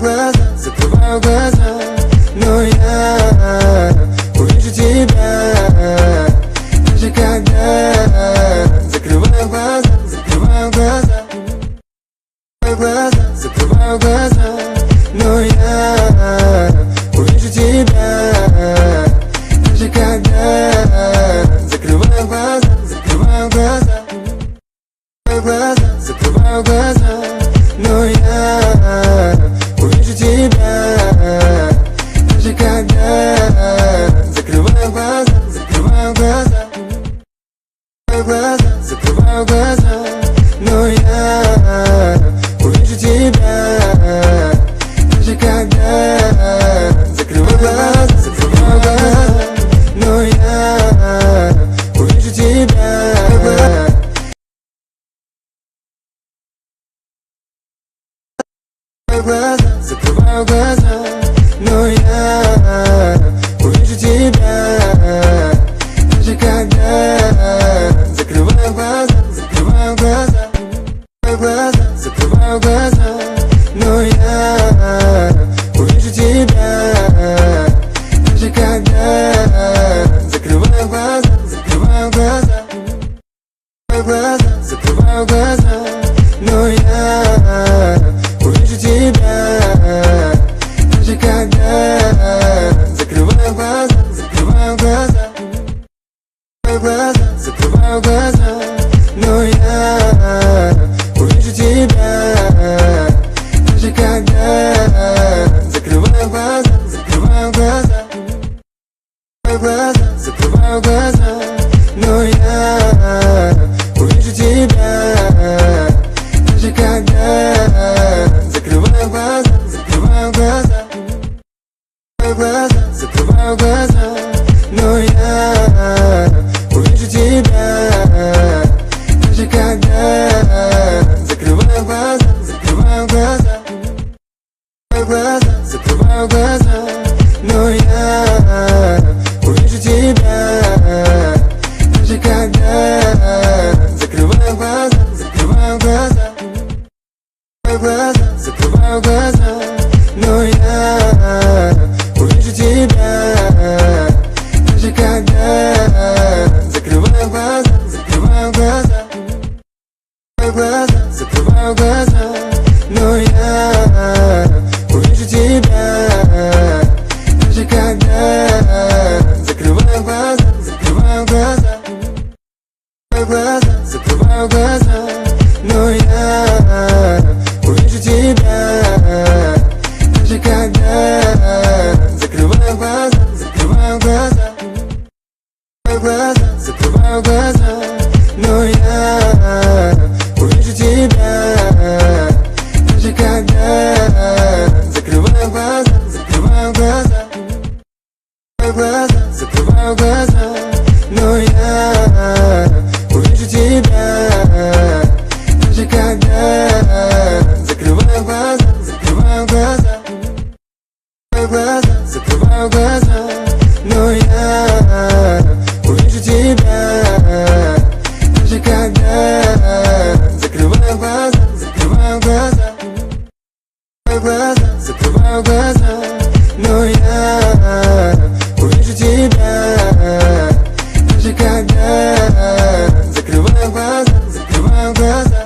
закрываю глаза, но я увижу тебя, даже когда закрываю глаза, закрываю глаза, закрываю глаза, но я увижу тебя, даже когда закрываю глаза, закрываю глаза, закрываю глаза, но я увижу тебя, даже когда закрываю глаза, закрываю глаза, закрываю глаза, но я увижу тебя, даже когда закрываю глаза, закрываю глаза, но я увижу тебя. Закрываю глаза, но я увижу тебя, даже когда закрываю глаза, закрываю глаза, закрываю глаза, но я увижу тебя, даже когда закрываю глаза, закрываю глаза, закрываю глаза, но я увижу тебя, даже когда закрываю глаза, закрываю глаза, закрываю глаза, но я увижу тебя, даже когда закрываю глаза, закрываю глаза, закрываю глаза, но я увижу тебя, даже когда закрываю глаза, закрываю глаза, закрываю глаза, но я увижу тебя, даже когда закрываю глаза, закрываю глаза, закрываю глаза, но я увижу тебя, даже когда закрываю глаза, закрываю глаза, закрываю глаза, но я увижу тебя, даже когда закрываю глаза, закрываю глаза, закрываю глаза, но я увижу тебя, даже когда закрываю глаза, закрываю глаза, закрываю глаза, но я увижу тебя, даже когда закрываю глаза, закрываю глаза, закрываю глаза, но я увижу тебя, даже когда закрываю глаза, закрываю глаза, закрываю глаза, но я увижу тебя, даже когда закрываю глаза, закрываю глаза, закрываю глаза, но я увижу тебя, даже когда закрываю глаза, закрываю глаза, закрываю глаза, но я увижу тебя, даже когда закрываю глаза, закрываю глаза,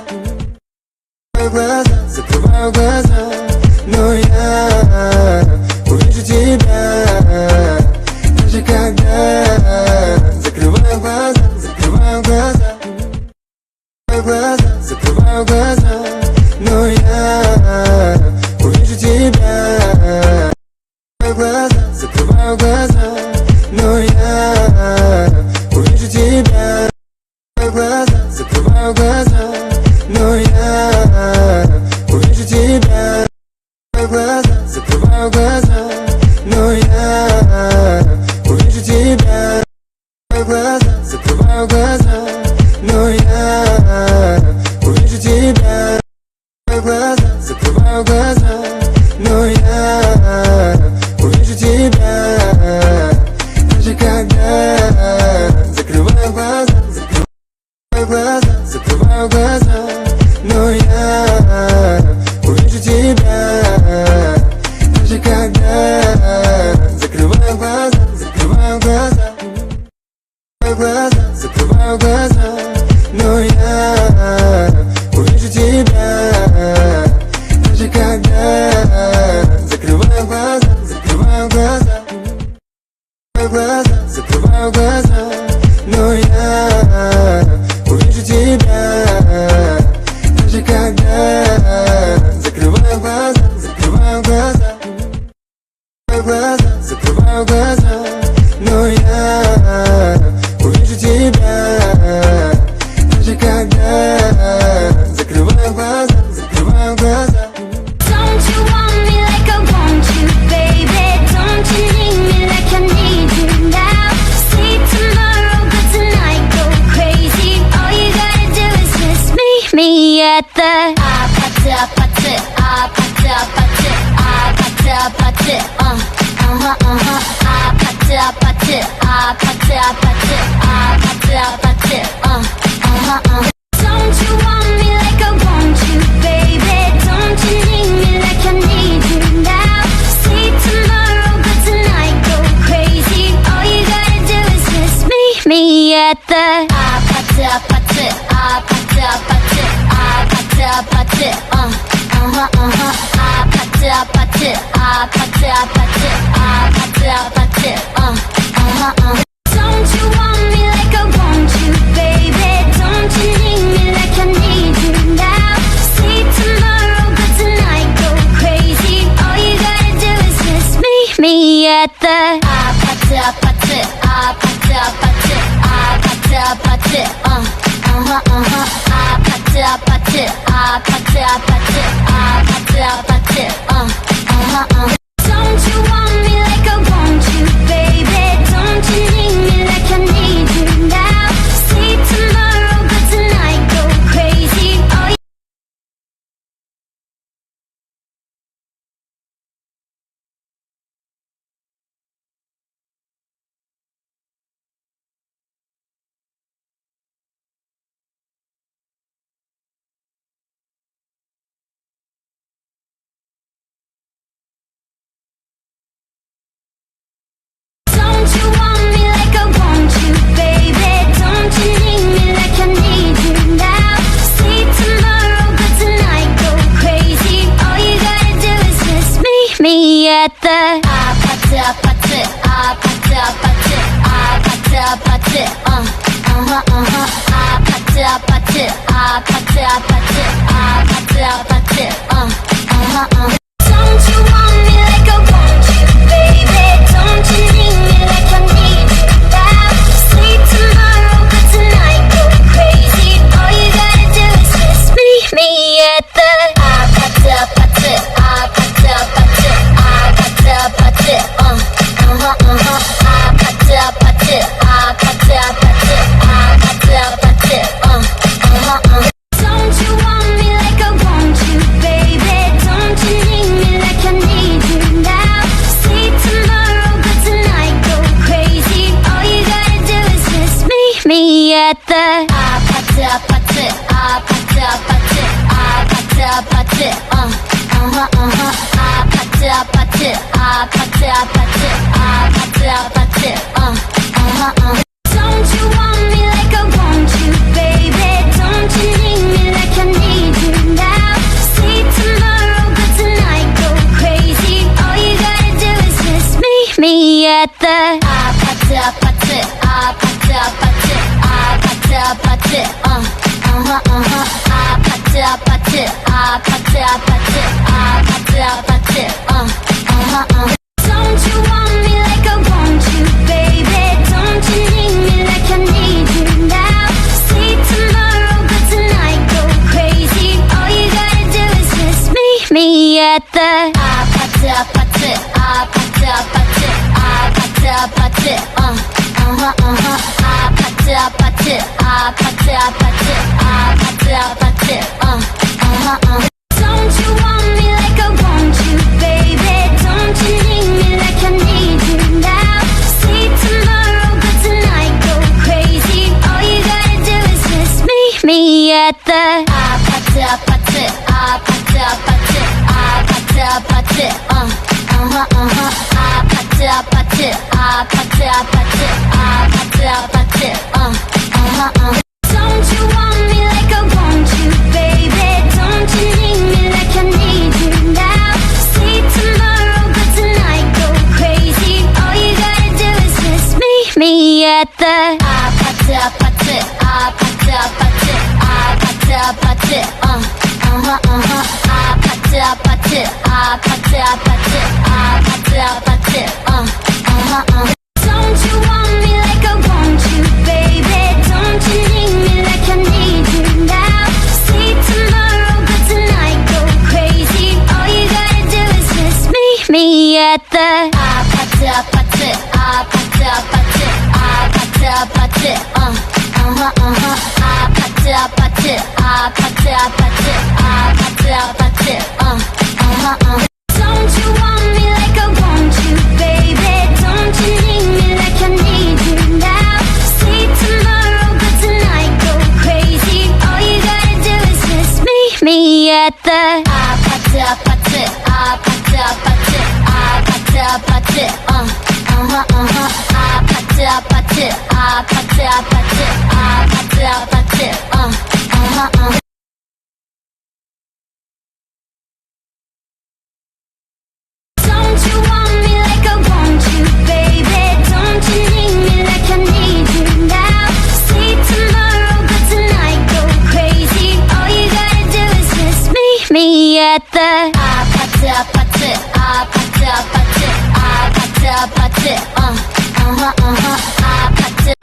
закрываю глаза, но я увижу тебя, даже когда закрываю глаза, закрываю глаза, закрываю глаза, но я увижу тебя, закрываю глаза, но я увижу тебя, закрываю глаза, но я увижу тебя, закрываю глаза, но я увижу тебя, закрываю глаза, но я увижу тебя, закрываю глаза, но я увижу тебя, даже когда закрываю глаза, закрываю глаза, но я увижу тебя. даже когда закрываю глаза, закрываю глаза, закрываю глаза, но я увижу тебя. Даже когда закрываю глаза, закрываю глаза, закрываю глаза, но я увижу тебя. Даже когда закрываю глаза, закрываю глаза, закрываю глаза, но я увижу тебя. Даже когда закрываю глаза, закрываю глаза. Don't you want me like I want you, baby? Don't you need me like I need you now? See tomorrow, but tonight go crazy. All you gotta do is just meet me at the 아파트 아파트 아파트 아파트 아파트 아파트 아파트 아파트 아파트 아파트 아파트 아파트 Don't you want me like I want you, baby? Don't you need me like I need you now? See tomorrow, but tonight go crazy. All you gotta do is just meet me at the 아파트 아파트 아파트 아파트 아파트 아파트 아파트 아파트 아파트 아파트 아파트 아파트 Don't you want me like I want you, baby? Don't you need me like I need you now? See tomorrow, but tonight go crazy. All you gotta do is just meet me at the 아파트 아파트 아파트 아파트 아파트 아파트 아파트 아파트 아파트 아파트 아파트 Don't you want me like I want you, baby? Don't you need me like I need you now? See tomorrow, but tonight go crazy. All Don't you want me like I want you, baby? Don't you need me like I need you now? See tomorrow, but tonight go crazy. All you gotta do is just meet me at the 아파트 아파트 아파트 아파트 아파트 아파트 아파트 아파트 아파트 아파트 아파트 Don't you want me like I want you, baby? Don't you need me like I need you now? See tomorrow, but tonight go crazy. All you gotta do is just meet me at the 아파트 아파트 아파트 아파트 아파트 아파트 아파트 아파트 아파트 아파트 아파트 Don't you want me like I want you, baby? Don't you need me like I need you now? See tomorrow, but tonight go crazy. All you gotta do is just meet me at the 아파트 아파트 아파트 아파트 아파트 아파트 아파트 아파트 아파트 아파트 아파트 Don't you want me like I want you, baby? Don't you need me like I need you now? See tomorrow, but tonight go crazy. All you gotta do is just meet me at the 아파트 아파트 아파트 아파트 아파트 아파트 아파트 아파트 아파트 아파트 아파트 Don't you want me like I want you, baby? Don't you need me like I need you now? See tomorrow, but tonight go crazy. All you gotta do is just meet me at the 아파트 아파트 아파트 아파트 아파트 아파트 아파트 아파트 아파트 아파트 아파트 Don't you want me like I want you, baby? Don't you need me like I need you now? See tomorrow, but tonight go crazy. All you gotta do is just meet me at the 아파트 아파트 아파트 아파트 아파트 아파트 아파트 아파트 아파트 아파트 아파트 아파트 Don't you want me like I want you, baby? Don't you need me like I need you now? See tomorrow, but tonight go crazy. All you gotta do is just meet me at the 아파트 아파트 아파트 아파트 아파트 아파트 아파트 아파트 아파트 아파트 아파트 Don't you want me like I want you, baby? Don't you need me like I need you now? See tomorrow, but tonight go crazy. All you gotta do is just meet me at the 아파트 아파트 아파트 아파트 아파트 아파트 아파트 아파트 아파트 아파트 아파트 Don't you want me like I want you, baby? Don't you need me like I need you now? See tomorrow, but tonight go crazy. All you gotta do is just meet me at the 아파트 아파트 아파트 아파트 아파트 아파트 아파트 아파트 아파트 아파트 아파트 Don't you want me like I want you, baby? Don't you need me like I need you now? See tomorrow, but tonight go crazy. All you gotta do is just meet me at the 아파트 아파트 아파트 아파트 아파트 아파트 아파트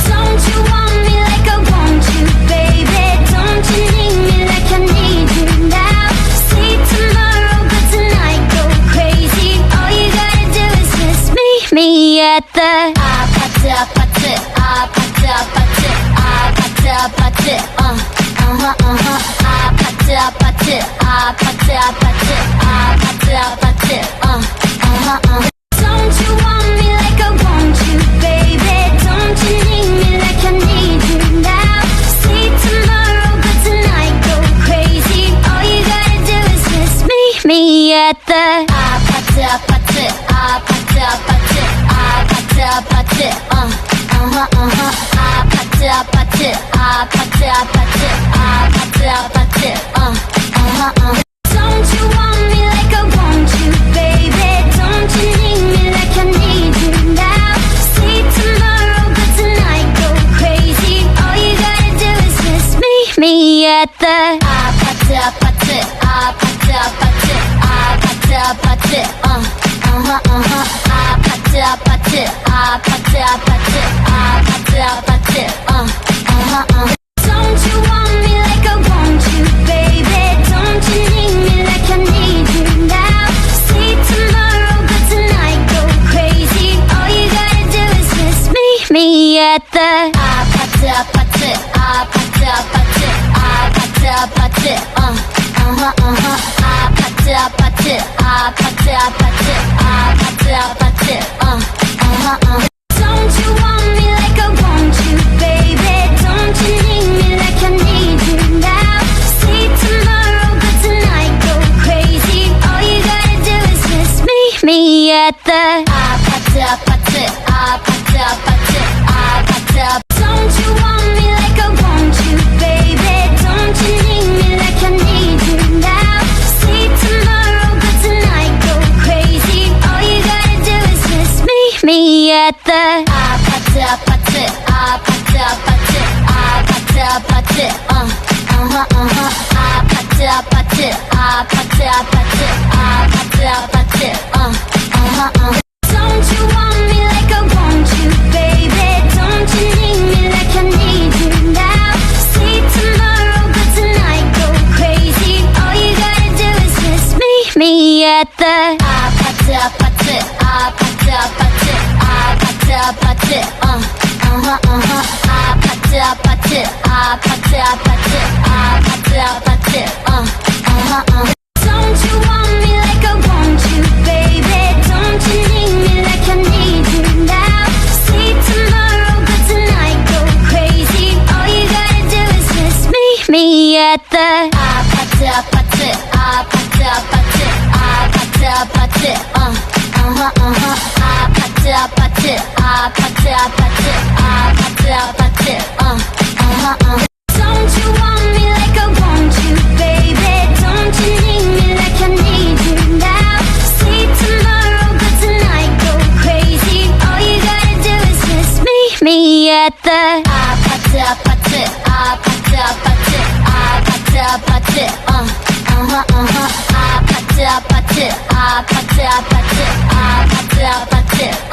Don't you want me like I want you, baby? Don't you need me like I need you now? See tomorrow, but tonight go crazy. All you gotta do is just meet me at the 아파트 아파트 아파트 아파트 아파트 아파트 아파트 아파트 아파트 아파트 아파트 Don't you want me like I want you, baby? Don't you need me like I need you now? See tomorrow, but tonight go crazy. All you gotta do is just meet me at the 아파트 아파트 아파트 아파트 아파트 아파트 아파트 아파트 아파트 아파트 아파트 Don't you want me like I want you, baby? Don't you need me like I need you now? See tomorrow, but tonight go crazy. All you gotta do is just meet me at the 아파트 아파트 아파트 아파트 아파트 아파트 아파트 아파트 아파트 아파트 아파트 Don't you want me like I want you, baby? Don't you need me like I need you now? See tomorrow, but tonight go crazy. All you gotta do is just meet me at the 아파트 아파트 아파트 아파트 아파트 아파트 아파트 아파트 아파트 아파트 아파트 Don't you want me like I want you, baby? Don't you need me like I need you now? See tomorrow, but tonight go crazy. All you gotta do is just meet me at the 아파트 아파트 아파트 아파트 아파트 Don't you want me like I want you, baby? Don't you need me like I need you now? See tomorrow, but tonight go crazy. All you gotta do is just meet me at the 아파트 아파트 아파트 아파트 아파트 아파트 아파트 아파트 아파트 아파트 아파트 Don't you want me like I want you, baby? Don't you need me like I need you now? See tomorrow, but tonight go crazy. All you gotta do is just meet me at the 아파트 아파트 아파트 아파트 아파트 아파트 아파트 아파트 아파트 아파트 아파트 Don't you want me like I want you, baby? Don't you need me like I need you now? See tomorrow, but tonight go crazy. All you gotta do is just meet me at the 아파트 아파트 아파트 아파트 아파트 아파트 아파트 아파트 아파트 아파트 아파트 아파트 Don't you want me like I want you, baby? Don't you need me like I need you now? Say tomorrow, but tonight go crazy. All you gotta do is just meet me at the 아파트 아파트 아파트 아파트 아파트 아파트 아파트 아파트 아파트 아파트 아파트 아파트